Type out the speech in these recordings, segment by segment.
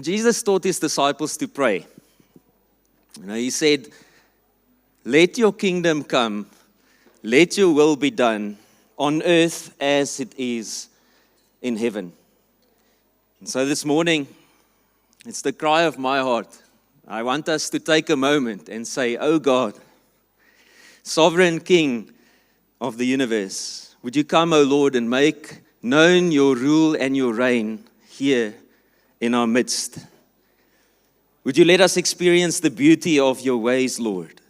Jesus taught his disciples to pray. He said, "Let your kingdom come, let your will be done on earth as it is in heaven." And so this morning, it's the cry of my heart. I want us to take a moment and say, "Oh God, sovereign King of the universe, would you come, O Lord, and make known your rule and your reign here in our midst. Would you let us experience the beauty of your ways, Lord,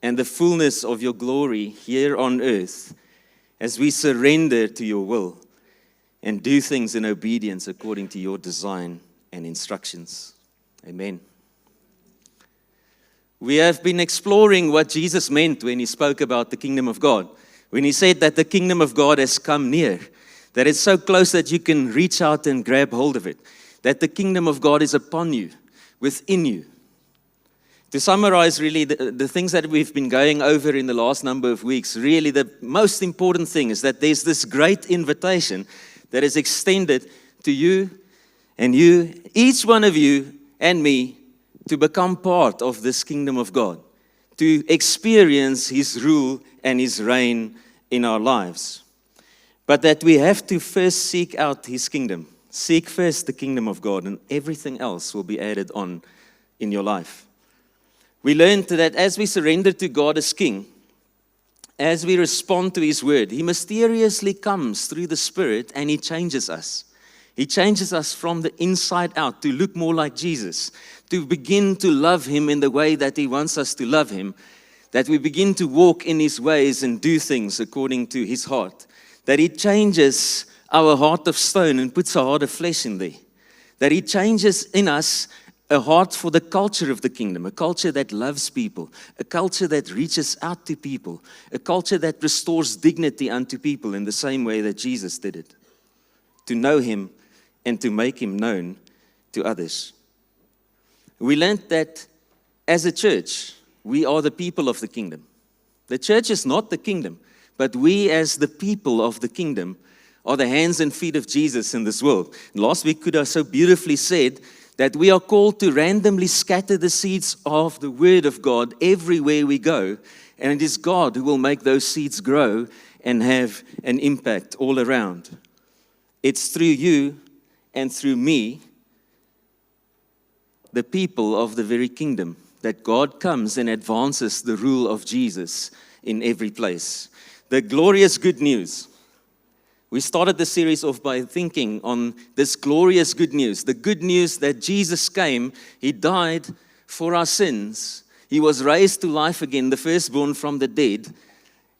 and the fullness of your glory here on earth as we surrender to your will and do things in obedience according to your design and instructions." Amen. We have been exploring what Jesus meant when he spoke about the kingdom of God. When he said that the kingdom of God has come near, that it's so close that you can reach out and grab hold of it, that the kingdom of God is upon you, within you. To summarize really the things that we've been going over in the last number of weeks, really the most important thing is that there's this great invitation that is extended to you and you, each one of you and me, to become part of this kingdom of God, to experience his rule and his reign in our lives. But that we have to first seek out his kingdom. Seek first the kingdom of God, and everything else will be added on in your life. We learned that as we surrender to God as King, as we respond to his word, he mysteriously comes through the Spirit and he changes us. He changes us from the inside out to look more like Jesus, to begin to love him in the way that he wants us to love him, that we begin to walk in his ways and do things according to his heart, that he changes our heart of stone and puts a heart of flesh in there, that he changes in us a heart for the culture of the kingdom, a culture that loves people, a culture that reaches out to people, a culture that restores dignity unto people in the same way that Jesus did it, to know him and to make him known to others. We learned that as a church, we are the people of the kingdom. The church is not the kingdom, but we as the people of the kingdom are the hands and feet of Jesus in this world. Last week, Kuda so beautifully said that we are called to randomly scatter the seeds of the word of God everywhere we go. And it is God who will make those seeds grow and have an impact all around. It's through you and through me, the people of the very kingdom, that God comes and advances the rule of Jesus in every place. The glorious good news. We started the series off by thinking on this glorious good news. The good news that Jesus came, he died for our sins. He was raised to life again, the firstborn from the dead,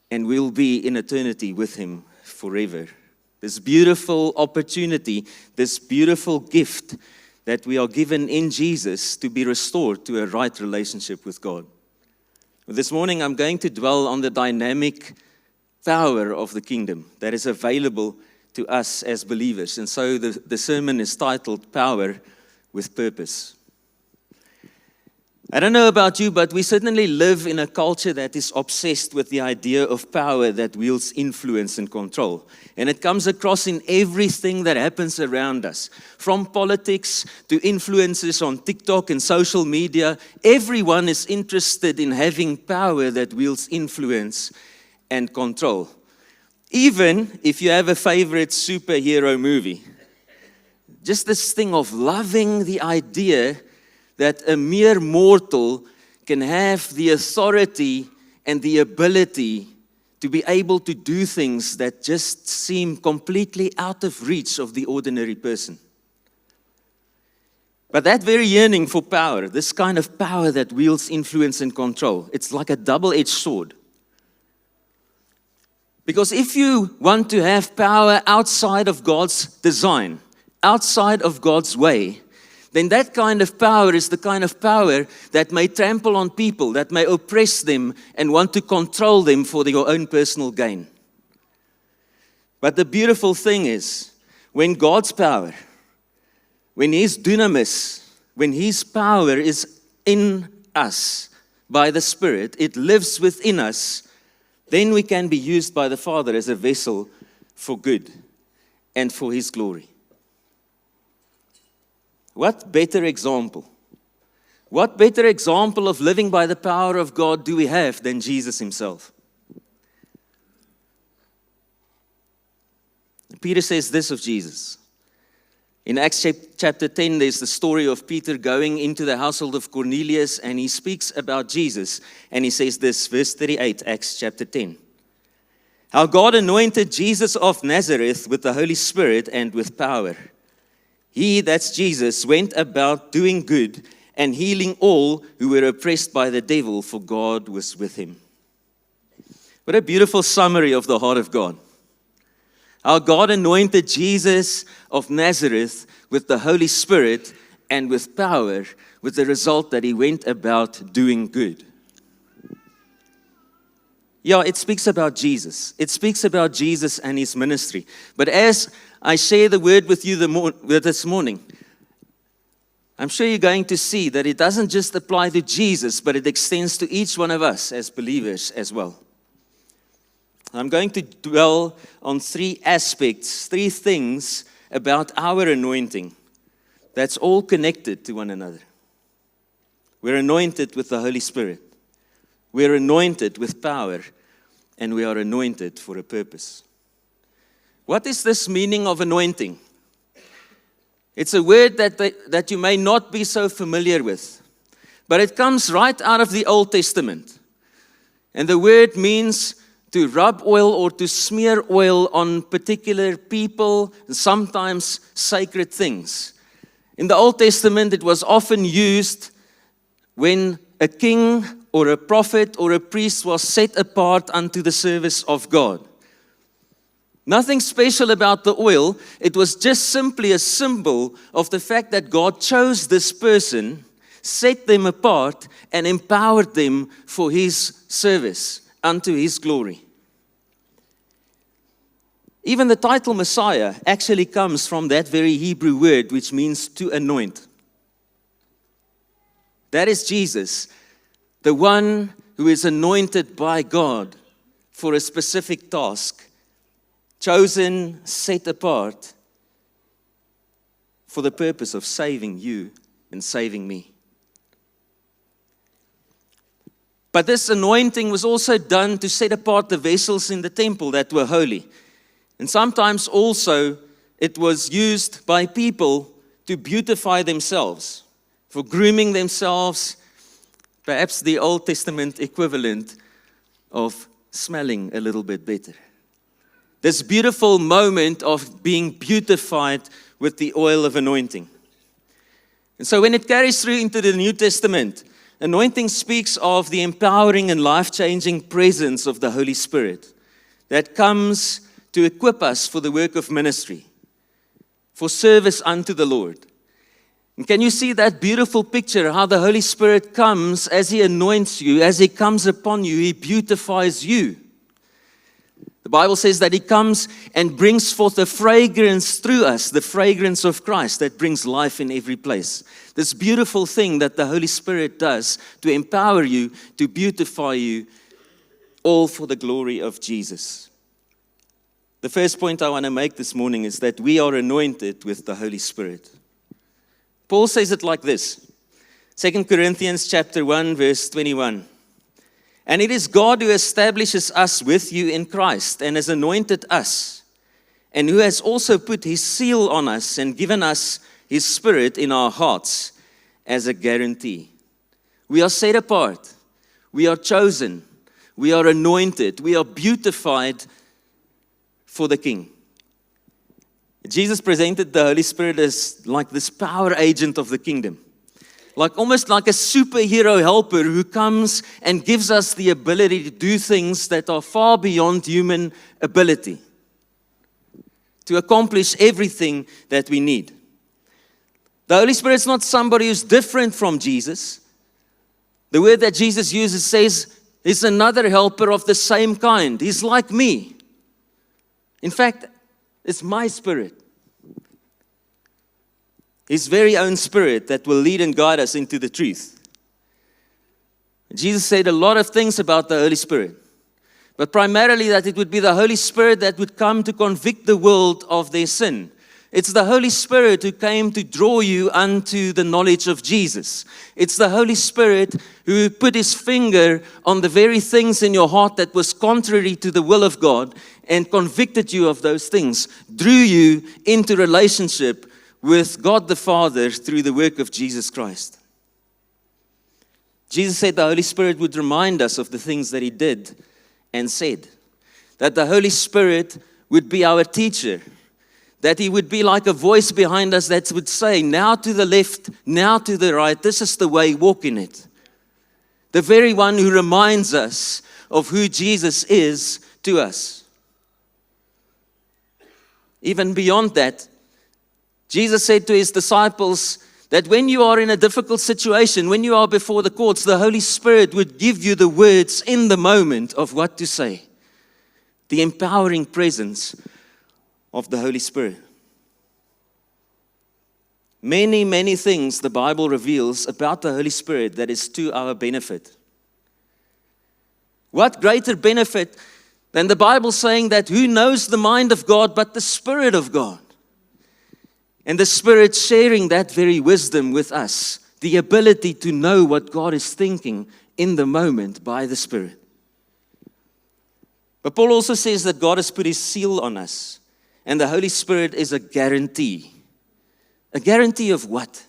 and we'll be in eternity with him forever. This beautiful opportunity, this beautiful gift that we are given in Jesus to be restored to a right relationship with God. This morning I'm going to dwell on the dynamic power of the kingdom that is available to us as believers. And so the sermon is titled Power with Purpose. I don't know about you, but we certainly live in a culture that is obsessed with the idea of power that wields influence and control. And it comes across in everything that happens around us. From politics to influencers on TikTok and social media, everyone is interested in having power that wields influence and control. Even if you have a favorite superhero movie. Just this thing of loving the idea that a mere mortal can have the authority and the ability to be able to do things that just seem completely out of reach of the ordinary person. But that very yearning for power, this kind of power that wields influence and control, it's like a double-edged sword. Because if you want to have power outside of God's design, outside of God's way, then that kind of power is the kind of power that may trample on people, that may oppress them and want to control them for your own personal gain. But the beautiful thing is, when God's power, when his dunamis, when his power is in us by the Spirit, it lives within us, then we can be used by the Father as a vessel for good and for his glory. What better example? What better example of living by the power of God do we have than Jesus himself? Peter says this of Jesus. In Acts chapter 10, there's the story of Peter going into the household of Cornelius, and he speaks about Jesus. And he says this, verse 38, Acts chapter 10. How God anointed Jesus of Nazareth with the Holy Spirit and with power. He, that's Jesus, went about doing good and healing all who were oppressed by the devil, for God was with him. What a beautiful summary of the heart of God. How God anointed Jesus of Nazareth with the Holy Spirit and with power, with the result that he went about doing good. Yeah, it speaks about Jesus. It speaks about Jesus and his ministry. But as I share the word with you this morning, I'm sure you're going to see that it doesn't just apply to Jesus, but it extends to each one of us as believers as well. I'm going to dwell on three aspects, three things about our anointing that's all connected to one another. We're anointed with the Holy Spirit. We're anointed with power, and we are anointed for a purpose. What is this meaning of anointing? It's a word that you may not be so familiar with, but it comes right out of the Old Testament. And the word means to rub oil or to smear oil on particular people, and sometimes sacred things. In the Old Testament, it was often used when a king or a prophet or a priest was set apart unto the service of God. Nothing special about the oil. It was just simply a symbol of the fact that God chose this person, set them apart, and empowered them for his service unto his glory. Even the title Messiah actually comes from that very Hebrew word, which means to anoint. That is Jesus, the one who is anointed by God for a specific task, chosen, set apart for the purpose of saving you and saving me. But this anointing was also done to set apart the vessels in the temple that were holy. And sometimes also it was used by people to beautify themselves, for grooming themselves, perhaps the Old Testament equivalent of smelling a little bit better. This beautiful moment of being beautified with the oil of anointing. And so when it carries through into the New Testament, anointing speaks of the empowering and life-changing presence of the Holy Spirit that comes to equip us for the work of ministry, for service unto the Lord. And can you see that beautiful picture, how the Holy Spirit comes as He anoints you, as He comes upon you, He beautifies you. The Bible says that He comes and brings forth a fragrance through us, the fragrance of Christ that brings life in every place. This beautiful thing that the Holy Spirit does to empower you, to beautify you, all for the glory of Jesus. The first point I want to make this morning is that we are anointed with the Holy Spirit. Paul says it like this, 2 Corinthians chapter 1, verse 21. And it is God who establishes us with you in Christ and has anointed us, and who has also put His seal on us and given us His Spirit in our hearts as a guarantee. We are set apart. We are chosen. We are anointed. We are beautified for the King. Jesus presented the Holy Spirit as like this power agent of the kingdom. Almost like a superhero helper who comes and gives us the ability to do things that are far beyond human ability. To accomplish everything that we need. The Holy Spirit is not somebody who's different from Jesus. The word that Jesus uses says, He's another helper of the same kind. He's like me. In fact, it's my Spirit. His very own Spirit that will lead and guide us into the truth. Jesus said a lot of things about the Holy Spirit, but primarily that it would be the Holy Spirit that would come to convict the world of their sin, It's the Holy Spirit who came to draw you unto the knowledge of Jesus. It's the Holy Spirit who put his finger on the very things in your heart that was contrary to the will of God and convicted you of those things, drew you into relationship with God the Father through the work of Jesus Christ. Jesus said the Holy Spirit would remind us of the things that he did and said. That the Holy Spirit would be our teacher. That he would be like a voice behind us that would say, now to the left, now to the right, this is the way, walk in it. The very one who reminds us of who Jesus is to us. Even beyond that, Jesus said to his disciples that when you are in a difficult situation, when you are before the courts, the Holy Spirit would give you the words in the moment of what to say. The empowering presence of the Holy Spirit. Many, many things the Bible reveals about the Holy Spirit that is to our benefit. What greater benefit than the Bible saying that who knows the mind of God but the Spirit of God? And the Spirit sharing that very wisdom with us. The ability to know what God is thinking in the moment by the Spirit. But Paul also says that God has put his seal on us. And the Holy Spirit is a guarantee. A guarantee of what?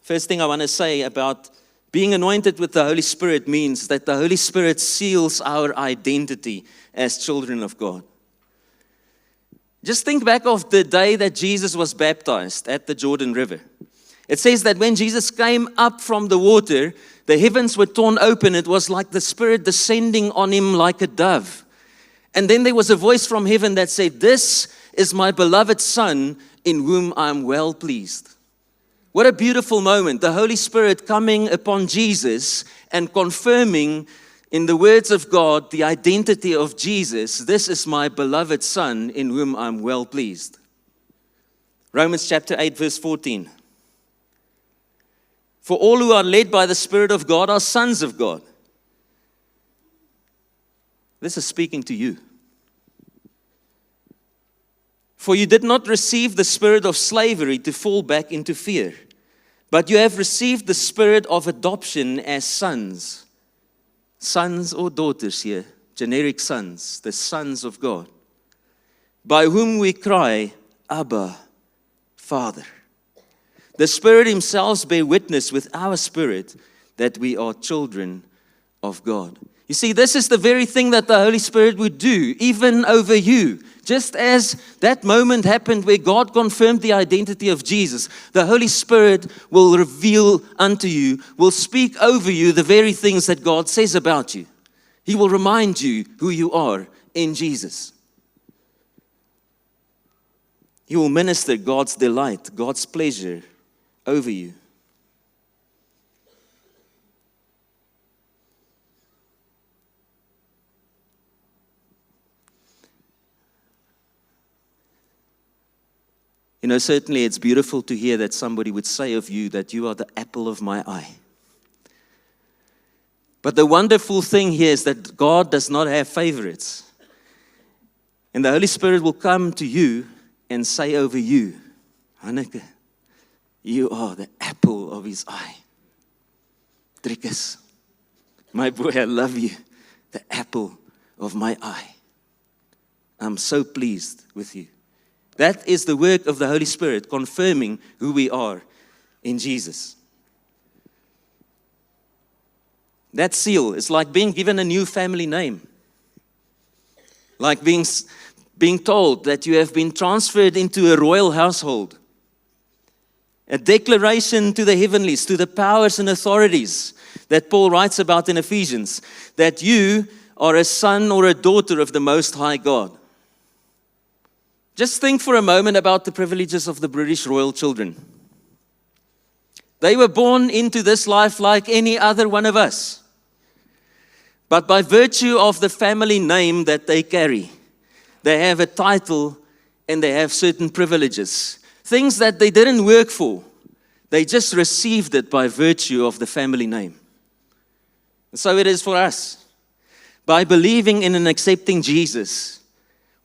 First thing I want to say about being anointed with the Holy Spirit means that the Holy Spirit seals our identity as children of God. Just think back of the day that Jesus was baptized at the Jordan River. It says that when Jesus came up from the water, the heavens were torn open. It was like the Spirit descending on him like a dove. And then there was a voice from heaven that said, "This is my beloved Son in whom I am well pleased." What a beautiful moment. The Holy Spirit coming upon Jesus and confirming in the words of God the identity of Jesus. This is my beloved Son in whom I am well pleased. Romans chapter 8 verse 14. For all who are led by the Spirit of God are sons of God. This is speaking to you. For you did not receive the spirit of slavery to fall back into fear, but you have received the spirit of adoption as sons. Sons or daughters here, generic sons, the sons of God, by whom we cry, Abba, Father. The Spirit himself bears witness with our spirit that we are children of God. You see, this is the very thing that the Holy Spirit would do, even over you. Just as that moment happened where God confirmed the identity of Jesus, the Holy Spirit will reveal unto you, will speak over you the very things that God says about you. He will remind you who you are in Jesus. He will minister God's delight, God's pleasure over you. You know, certainly it's beautiful to hear that somebody would say of you that you are the apple of my eye. But the wonderful thing here is that God does not have favorites. And the Holy Spirit will come to you and say over you, Hanneke, you are the apple of his eye. Driekus, my boy, I love you. The apple of my eye. I'm so pleased with you. That is the work of the Holy Spirit, confirming who we are in Jesus. That seal is like being given a new family name. Like being told that you have been transferred into a royal household. A declaration to the heavenlies, to the powers and authorities that Paul writes about in Ephesians, that you are a son or a daughter of the Most High God. Just think for a moment about the privileges of the British royal children. They were born into this life like any other one of us. But by virtue of the family name that they carry, they have a title and they have certain privileges. Things that they didn't work for. They just received it by virtue of the family name. And so it is for us. By believing in and accepting Jesus,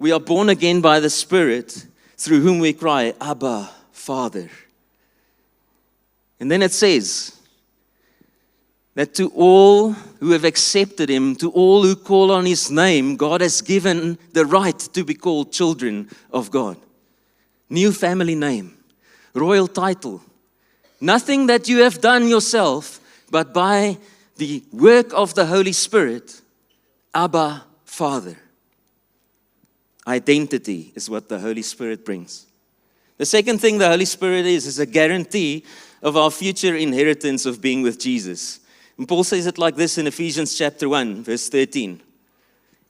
we are born again by the Spirit, through whom we cry, Abba, Father. And then it says that to all who have accepted Him, to all who call on His name, God has given the right to be called children of God. New family name, royal title. Nothing that you have done yourself, but by the work of the Holy Spirit, Abba, Father. Identity is what the Holy Spirit brings. The second thing the Holy Spirit is a guarantee of our future inheritance of being with Jesus. And Paul says it like this in Ephesians chapter 1, verse 13.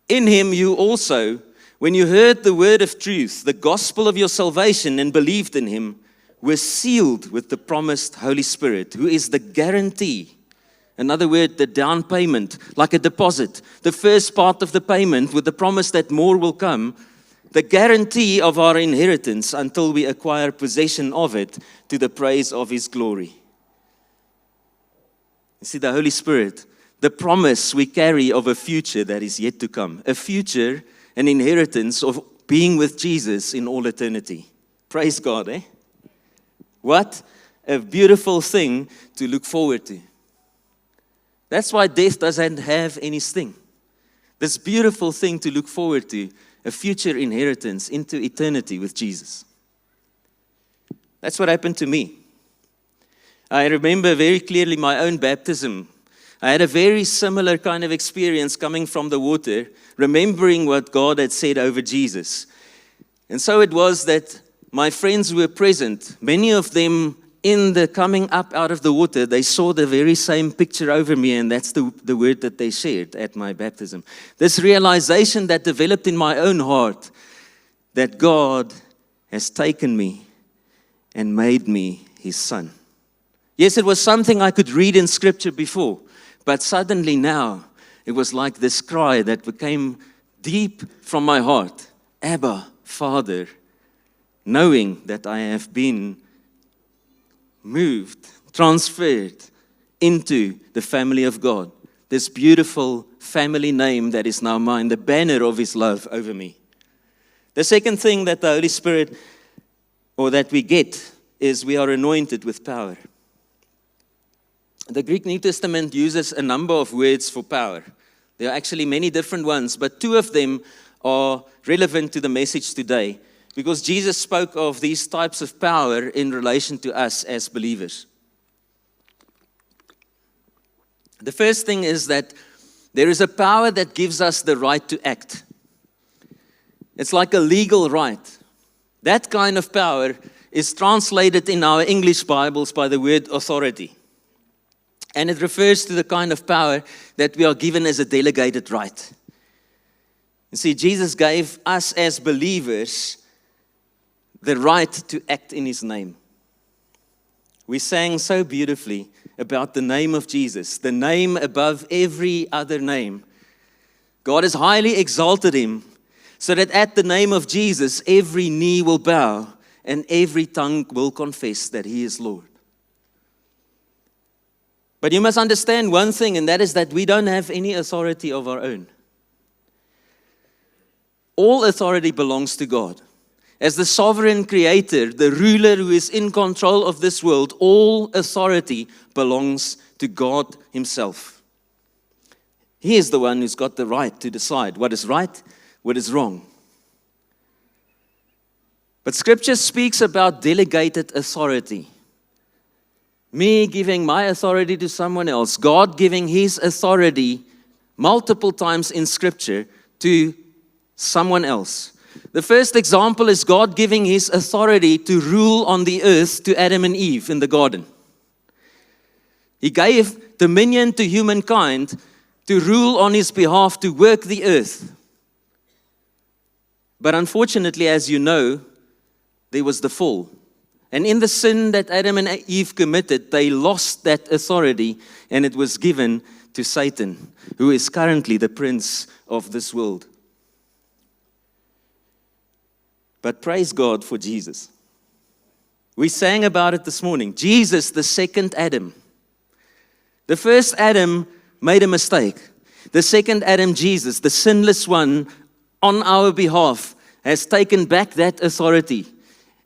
In Him you also, when you heard the word of truth, the gospel of your salvation, and believed in Him, were sealed with the promised Holy Spirit, who is the guarantee. Another word, the down payment, like a deposit. The first part of the payment with the promise that more will come. The guarantee of our inheritance until we acquire possession of it to the praise of His glory. You see, the Holy Spirit, the promise we carry of a future that is yet to come. A future, an inheritance of being with Jesus in all eternity. Praise God, eh? What a beautiful thing to look forward to. That's why death doesn't have any sting. This beautiful thing to look forward to, a future inheritance into eternity with Jesus. That's what happened to me. I remember very clearly my own baptism. I had a very similar kind of experience coming from the water, remembering what God had said over Jesus. And so it was that my friends who were present, many of them in the coming up out of the water, they saw the very same picture over me, and that's the word that they shared at my baptism. This realization that developed in my own heart that God has taken me and made me His son. Yes, it was something I could read in Scripture before, but suddenly now it was like this cry that became deep from my heart. Abba, Father, knowing that I have been moved, transferred into the family of God. This beautiful family name that is now mine, the banner of His love over me. The second thing that the Holy Spirit, or that we get, is we are anointed with power. The Greek New Testament uses a number of words for power. There are actually many different ones, but two of them are relevant to the message today. Because Jesus spoke of these types of power in relation to us as believers. The first thing is that there is a power that gives us the right to act. It's like a legal right. That kind of power is translated in our English Bibles by the word authority. And it refers to the kind of power that we are given as a delegated right. You see, Jesus gave us as believers the right to act in His name. We sang so beautifully about the name of Jesus, the name above every other name. God has highly exalted Him so that at the name of Jesus, every knee will bow and every tongue will confess that He is Lord. But you must understand one thing, and that is that we don't have any authority of our own. All authority belongs to God. As the sovereign creator, the ruler who is in control of this world, all authority belongs to God Himself. He is the one who's got the right to decide what is right, what is wrong. But Scripture speaks about delegated authority. Me giving my authority to someone else, God giving His authority multiple times in Scripture to someone else. The first example is God giving His authority to rule on the earth to Adam and Eve in the garden. He gave dominion to humankind to rule on His behalf, to work the earth. But unfortunately, as you know, there was the fall. And in the sin that Adam and Eve committed, they lost that authority, and it was given to Satan, who is currently the prince of this world. But praise God for Jesus. We sang about it this morning. Jesus, the second Adam. The first Adam made a mistake. The second Adam, Jesus, the sinless one, on our behalf, has taken back that authority,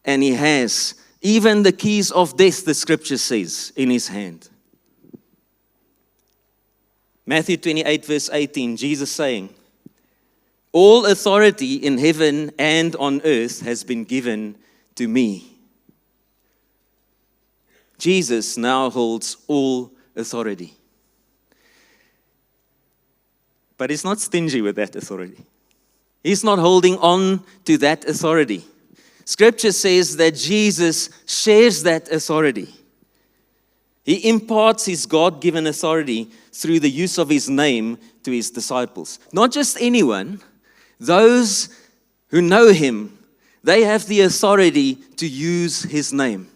and he has even the keys of death, the scripture says, in his hand. Matthew 28 verse 18, Jesus saying, all authority in heaven and on earth has been given to me. Jesus now holds all authority. But he's not stingy with that authority. He's not holding on to that authority. Scripture says that Jesus shares that authority. He imparts his God-given authority through the use of his name to his disciples. Not just anyone, those who know him, they have the authority to use his name.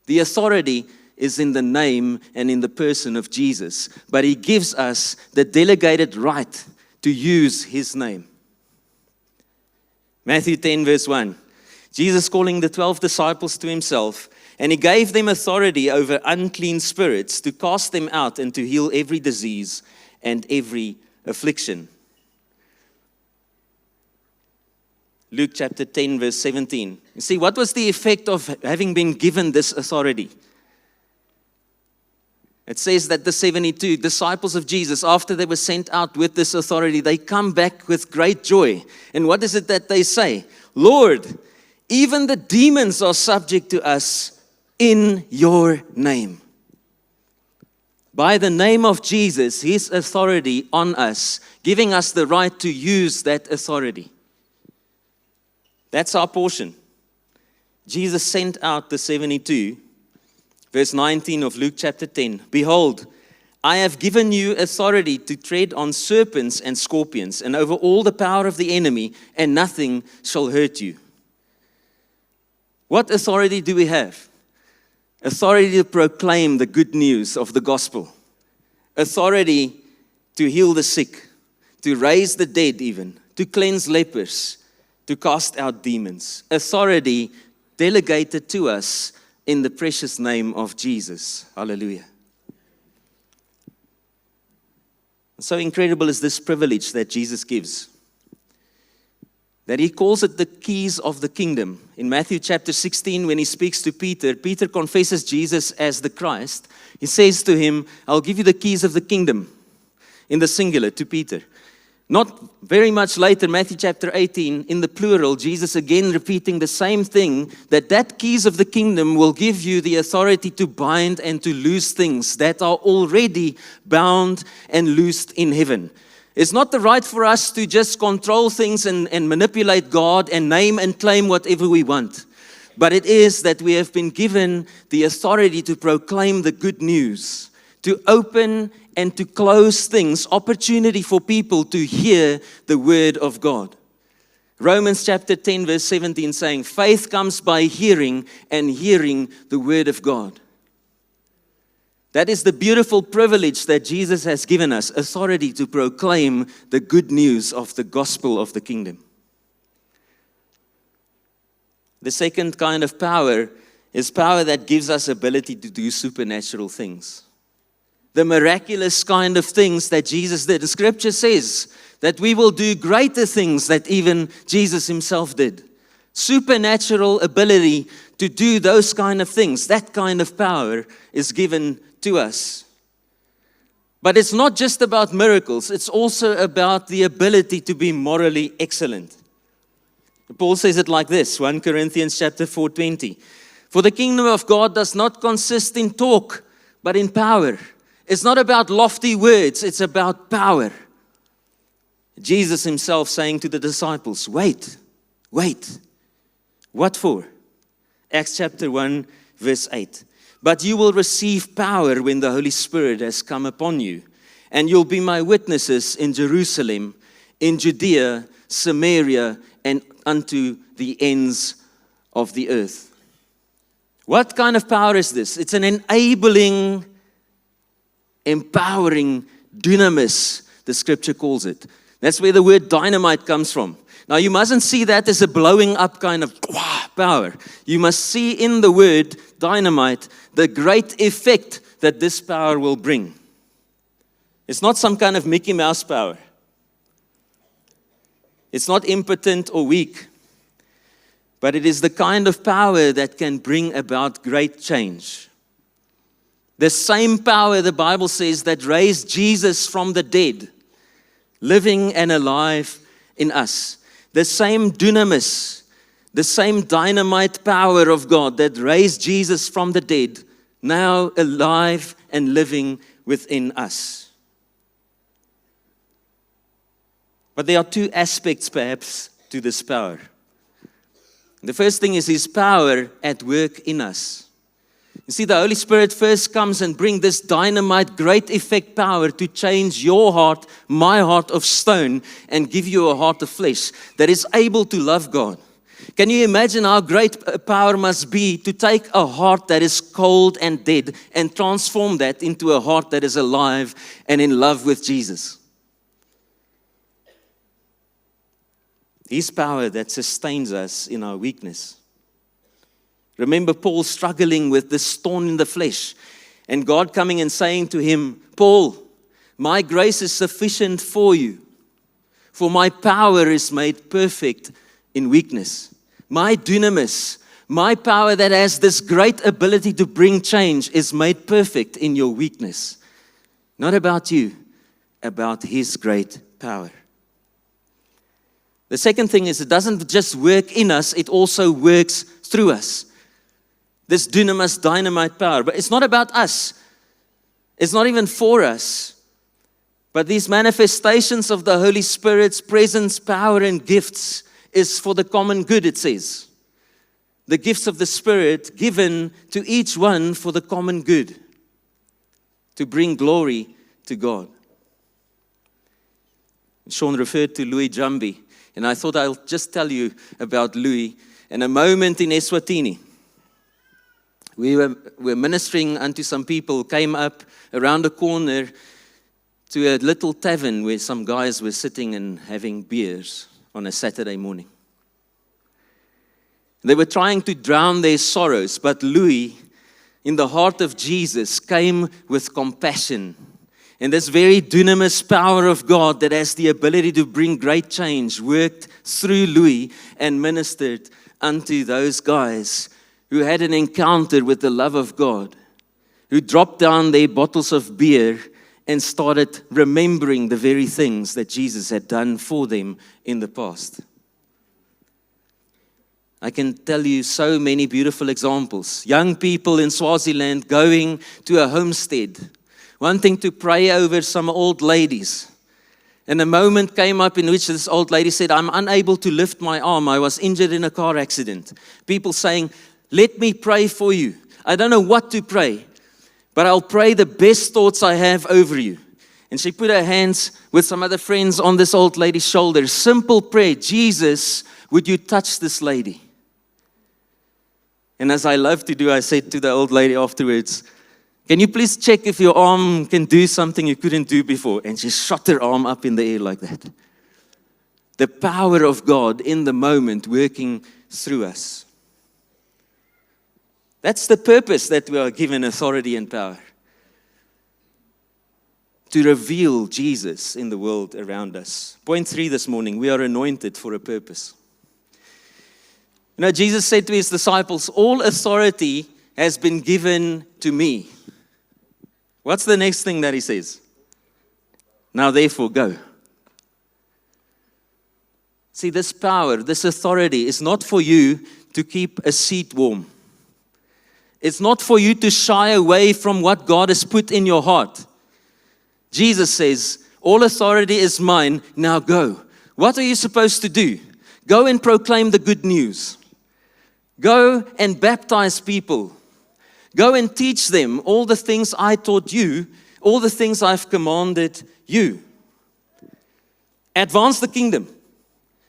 The authority is in the name and in the person of Jesus, but he gives us the delegated right to use his name. Matthew 10 verse 1, Jesus calling the 12 disciples to himself, and he gave them authority over unclean spirits to cast them out and to heal every disease and every affliction. Luke chapter 10 verse 17. You see, what was the effect of having been given this authority? It says that the 72 disciples of Jesus, after they were sent out with this authority, they come back with great joy. And what is it that they say? Lord, even the demons are subject to us in your name. By the name of Jesus, his authority on us, giving us the right to use that authority. That's our portion. Jesus sent out the 72. Verse 19 of Luke chapter 10. Behold, I have given you authority to tread on serpents and scorpions and over all the power of the enemy, and nothing shall hurt you. What authority do we have? Authority to proclaim the good news of the gospel. Authority to heal the sick, to raise the dead even, to cleanse lepers, to cast out demons. Authority delegated to us in the precious name of Jesus. Hallelujah. So incredible is this privilege that Jesus gives, that he calls it the keys of the kingdom. In Matthew chapter 16, when he speaks to Peter, Peter confesses Jesus as the Christ. He says to him, I'll give you the keys of the kingdom, in the singular to Peter. Not very much later, Matthew chapter 18, in the plural, Jesus again repeating the same thing, that keys of the kingdom will give you the authority to bind and to loose things that are already bound and loosed in heaven. It's not the right for us to just control things and manipulate God and name and claim whatever we want. But it is that we have been given the authority to proclaim the good news, to open and to close things, opportunity for people to hear the word of God. Romans chapter 10 verse 17 saying, faith comes by hearing, and hearing the word of God. That is the beautiful privilege that Jesus has given us, authority to proclaim the good news of the gospel of the kingdom. The second kind of power is power that gives us ability to do supernatural things. The miraculous kind of things that Jesus did. The scripture says that we will do greater things that even Jesus himself did. Supernatural ability to do those kind of things. That kind of power is given to us. But it's not just about miracles. It's also about the ability to be morally excellent. Paul says it like this, 1 Corinthians chapter 4:20. For the kingdom of God does not consist in talk, but in power. It's not about lofty words, it's about power. Jesus himself saying to the disciples, wait. What for? Acts chapter 1 verse 8. But you will receive power when the Holy Spirit has come upon you, and you'll be my witnesses in Jerusalem, in Judea, Samaria, and unto the ends of the earth. What kind of power is this? It's an enabling, empowering dunamis, the scripture calls it. That's where the word dynamite comes from. Now you mustn't see that as a blowing up kind of power. You must see in the word dynamite the great effect that this power will bring. It's not some kind of Mickey Mouse power. It's not impotent or weak, but it is the kind of power that can bring about great change. The same power, the Bible says, that raised Jesus from the dead, living and alive in us. The same dunamis, the same dynamite power of God that raised Jesus from the dead, now alive and living within us. But there are two aspects, perhaps, to this power. The first thing is His power at work in us. You see, the Holy Spirit first comes and brings this dynamite, great effect power to change your heart, my heart of stone, and give you a heart of flesh that is able to love God. Can you imagine how great power must be to take a heart that is cold and dead and transform that into a heart that is alive and in love with Jesus? His power that sustains us in our weakness. Remember Paul struggling with this thorn in the flesh, and God coming and saying to him, Paul, my grace is sufficient for you, for my power is made perfect in weakness. My dunamis, my power that has this great ability to bring change, is made perfect in your weakness. Not about you, about His great power. The second thing is, it doesn't just work in us, it also works through us. This dunamis, dynamite power. But it's not about us. It's not even for us. But these manifestations of the Holy Spirit's presence, power, and gifts is for the common good, it says. The gifts of the Spirit given to each one for the common good, to bring glory to God. Sean referred to Louis Jambi, and I thought I'll just tell you about Louis and a moment in Eswatini. We were ministering unto some people, came up around the corner to a little tavern where some guys were sitting and having beers on a Saturday morning. They were trying to drown their sorrows, but Louis, in the heart of Jesus, came with compassion. And this very dunamis power of God that has the ability to bring great change worked through Louis and ministered unto those guys who had an encounter with the love of God, who dropped down their bottles of beer and started remembering the very things that Jesus had done for them in the past. I can tell you so many beautiful examples. Young people in Swaziland going to a homestead, wanting to pray over some old ladies. And a moment came up in which this old lady said, I'm unable to lift my arm. I was injured in a car accident. People saying, let me pray for you. I don't know what to pray, but I'll pray the best thoughts I have over you. And she put her hands with some other friends on this old lady's shoulders. Simple prayer. Jesus, would you touch this lady? And as I love to do, I said to the old lady afterwards, can you please check if your arm can do something you couldn't do before? And she shot her arm up in the air like that. The power of God in the moment working through us. That's the purpose that we are given authority and power. To reveal Jesus in the world around us. Point 3 this morning, we are anointed for a purpose. You know, Jesus said to His disciples, all authority has been given to me. What's the next thing that He says? Now therefore go. See, this power, this authority is not for you to keep a seat warm. It's not for you to shy away from what God has put in your heart. Jesus says, all authority is mine, now go. What are you supposed to do? Go and proclaim the good news. Go and baptize people. Go and teach them all the things I taught you, all the things I've commanded you. Advance the kingdom.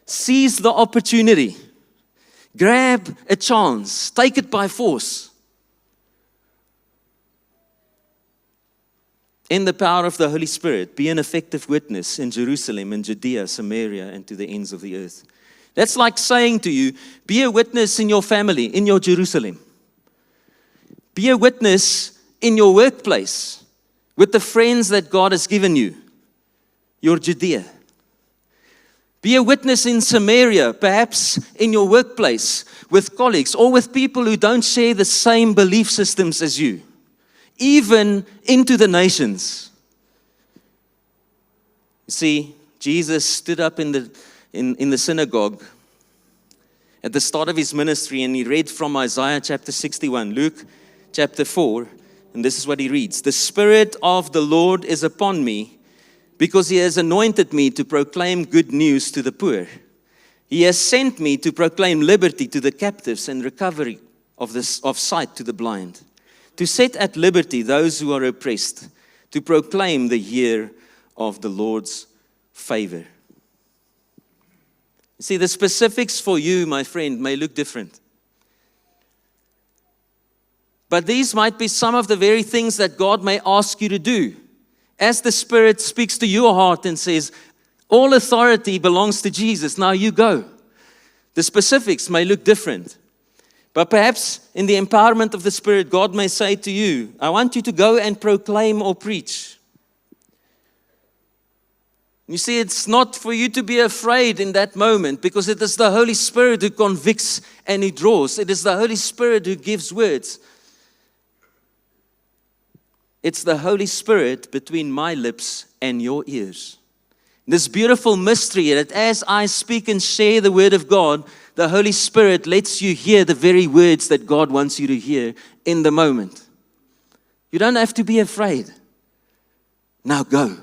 Seize the opportunity. Grab a chance. Take it by force. In the power of the Holy Spirit, be an effective witness in Jerusalem, in Judea, Samaria, and to the ends of the earth. That's like saying to you, be a witness in your family, in your Jerusalem. Be a witness in your workplace, with the friends that God has given you, your Judea. Be a witness in Samaria, perhaps in your workplace, with colleagues, or with people who don't share the same belief systems as you, even into the nations. You see, Jesus stood up in the synagogue at the start of his ministry, and he read from Isaiah chapter 61, Luke chapter 4, and this is what he reads. The Spirit of the Lord is upon me, because he has anointed me to proclaim good news to the poor. He has sent me to proclaim liberty to the captives and recovery of sight to the blind, to set at liberty those who are oppressed, to proclaim the year of the Lord's favor. You see, the specifics for you, my friend, may look different. But these might be some of the very things that God may ask you to do. As the Spirit speaks to your heart and says, all authority belongs to Jesus, now you go. The specifics may look different. But perhaps in the empowerment of the Spirit, God may say to you, I want you to go and proclaim or preach. You see, it's not for you to be afraid in that moment, because it is the Holy Spirit who convicts and who draws. It is the Holy Spirit who gives words. It's the Holy Spirit between my lips and your ears. This beautiful mystery that as I speak and share the word of God, the Holy Spirit lets you hear the very words that God wants you to hear in the moment. You don't have to be afraid. Now go.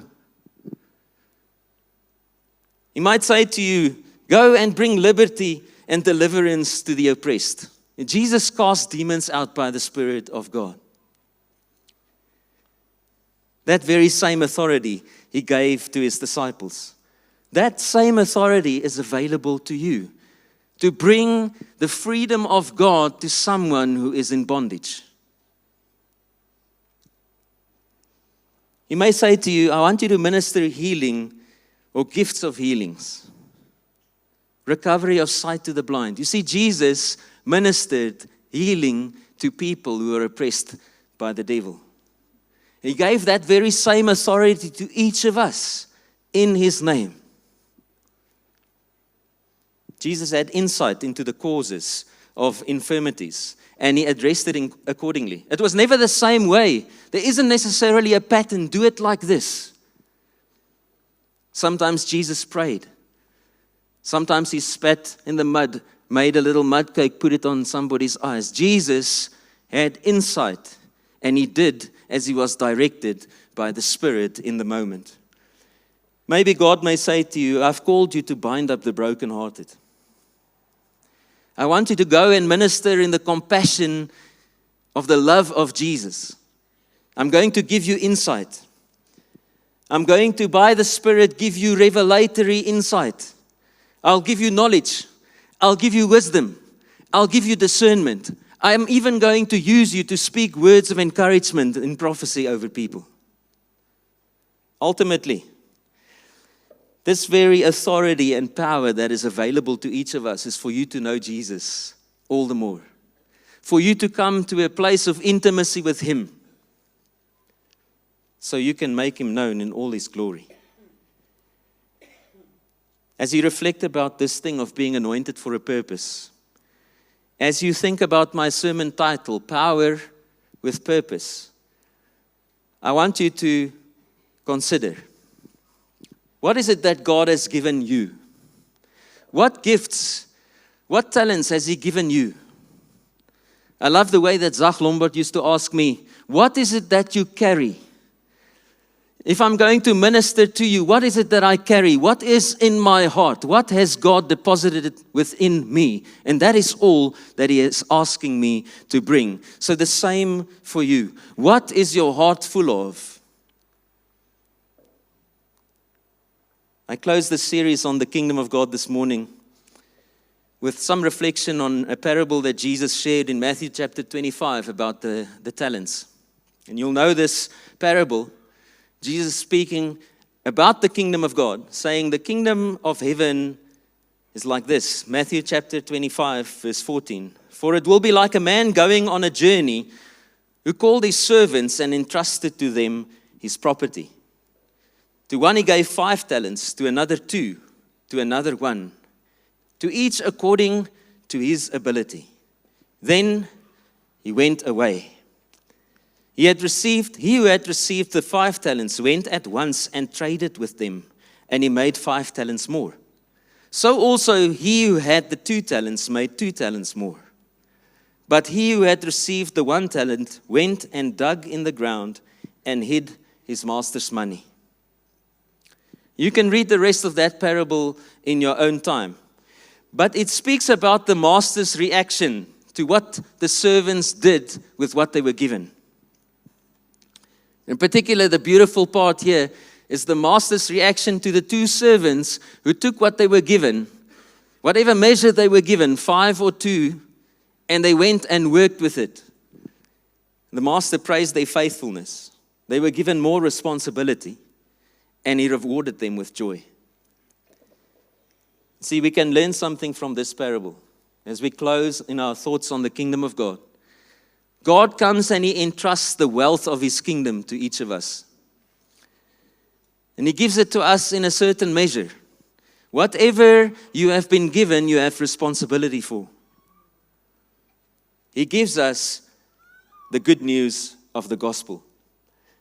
He might say to you, go and bring liberty and deliverance to the oppressed. Jesus cast demons out by the Spirit of God. That very same authority he gave to his disciples. That same authority is available to you to bring the freedom of God to someone who is in bondage. He may say to you, I want you to minister healing or gifts of healings, recovery of sight to the blind. You see, Jesus ministered healing to people who are oppressed by the devil. He gave that very same authority to each of us in his name. Jesus had insight into the causes of infirmities, and he addressed it accordingly. It was never the same way. There isn't necessarily a pattern. Do it like this. Sometimes Jesus prayed. Sometimes he spat in the mud, made a little mud cake, put it on somebody's eyes. Jesus had insight, and he did as he was directed by the Spirit in the moment. Maybe God may say to you, I've called you to bind up the brokenhearted. I want you to go and minister in the compassion of the love of Jesus. I'm going to give you insight. I'm going to, by the Spirit, give you revelatory insight. I'll give you knowledge. I'll give you wisdom. I'll give you discernment. I am even going to use you to speak words of encouragement in prophecy over people. Ultimately, this very authority and power that is available to each of us is for you to know Jesus all the more. For you to come to a place of intimacy with Him, so you can make Him known in all His glory. As you reflect about this thing of being anointed for a purpose, as you think about my sermon title, Power with Purpose, I want you to consider, what is it that God has given you? What gifts, what talents has He given you? I love the way that Zach Lombard used to ask me, what is it that you carry? If I'm going to minister to you, what is it that I carry? What is in my heart? What has God deposited within me? And that is all that He is asking me to bring. So the same for you. What is your heart full of? I closed the series on the kingdom of God this morning with some reflection on a parable that Jesus shared in Matthew chapter 25 about the talents. And you'll know this parable. Jesus speaking about the kingdom of God, saying the kingdom of heaven is like this. Matthew chapter 25, verse 14. For it will be like a man going on a journey who called his servants and entrusted to them his property. To one he gave 5 talents, to another 2, to another one, to each according to his ability. Then he went away. He who had received the 5 talents went at once and traded with them, and he made 5 talents more. So also he who had the 2 talents made 2 talents more. But he who had received the 1 talent went and dug in the ground and hid his master's money. You can read the rest of that parable in your own time. But it speaks about the master's reaction to what the servants did with what they were given. In particular, the beautiful part here is the master's reaction to the 2 servants who took what they were given, whatever measure they were given, 5 or 2, and they went and worked with it. The master praised their faithfulness. They were given more responsibility, and he rewarded them with joy. See, we can learn something from this parable as we close in our thoughts on the kingdom of God. God comes and he entrusts the wealth of his kingdom to each of us. And he gives it to us in a certain measure. Whatever you have been given, you have responsibility for. He gives us the good news of the gospel.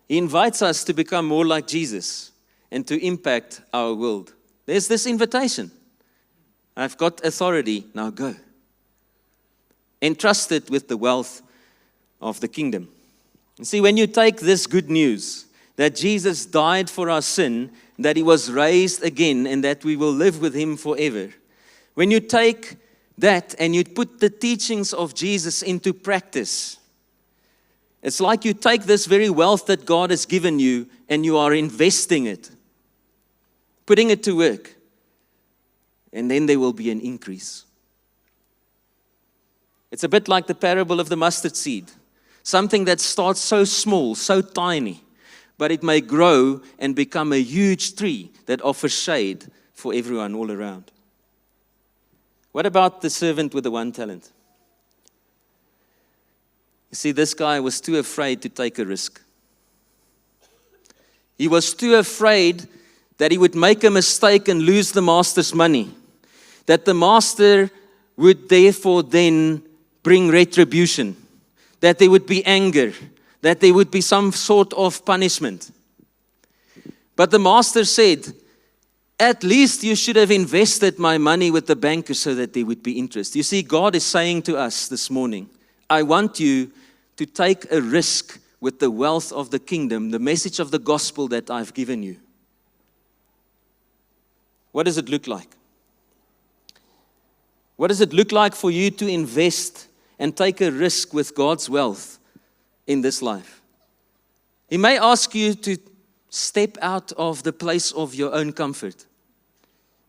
He invites us to become more like Jesus and to impact our world. There's this invitation. I've got authority, now go. Entrust it with the wealth of the kingdom. You see, when you take this good news, that Jesus died for our sin, that he was raised again, and that we will live with him forever. When you take that and you put the teachings of Jesus into practice, it's like you take this very wealth that God has given you and you are investing it, putting it to work, and then there will be an increase. It's a bit like the parable of the mustard seed. Something that starts so small, so tiny, but it may grow and become a huge tree that offers shade for everyone all around. What about the servant with the 1 talent? You see, this guy was too afraid to take a risk. He was too afraid that he would make a mistake and lose the master's money, that the master would therefore then bring retribution, that there would be anger, that there would be some sort of punishment. But the master said, at least you should have invested my money with the banker so that there would be interest. You see, God is saying to us this morning, I want you to take a risk with the wealth of the kingdom, the message of the gospel that I've given you. What does it look like? What does it look like for you to invest and take a risk with God's wealth in this life? He may ask you to step out of the place of your own comfort.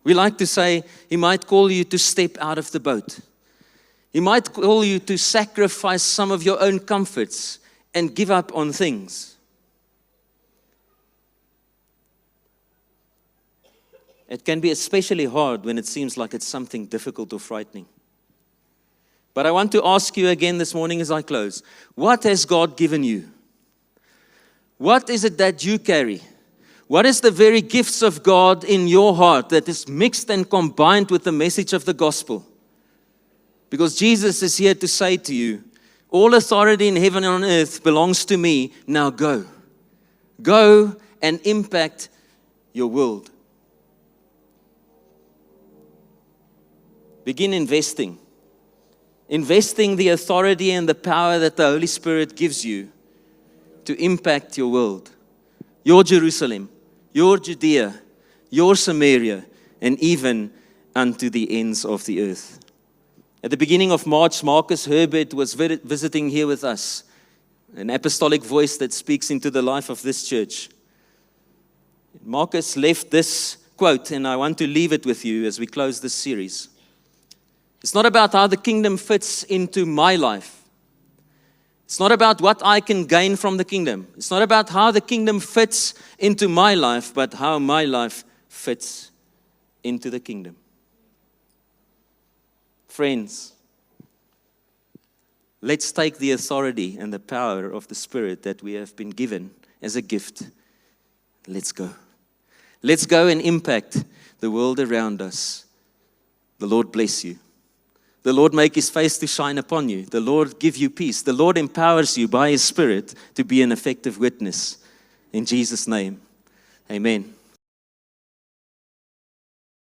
We like to say, he might call you to step out of the boat. He might call you to sacrifice some of your own comforts and give up on things. It can be especially hard when it seems like it's something difficult or frightening. But I want to ask you again this morning as I close, what has God given you? What is it that you carry? What is the very gifts of God in your heart that is mixed and combined with the message of the gospel? Because Jesus is here to say to you, all authority in heaven and on earth belongs to me, now go. Go and impact your world. Begin investing. Investing the authority and the power that the Holy Spirit gives you to impact your world. Your Jerusalem, your Judea, your Samaria, and even unto the ends of the earth. At the beginning of March, Marcus Herbert was visiting here with us, an apostolic voice that speaks into the life of this church. Marcus left this quote, and I want to leave it with you as we close this series. It's not about how the kingdom fits into my life. It's not about what I can gain from the kingdom. It's not about how the kingdom fits into my life, but how my life fits into the kingdom. Friends, let's take the authority and the power of the Spirit that we have been given as a gift. Let's go. Let's go and impact the world around us, the Lord bless you. The Lord make His face to shine upon you. The Lord give you peace. The Lord empowers you by His Spirit to be an effective witness. In Jesus' name, amen.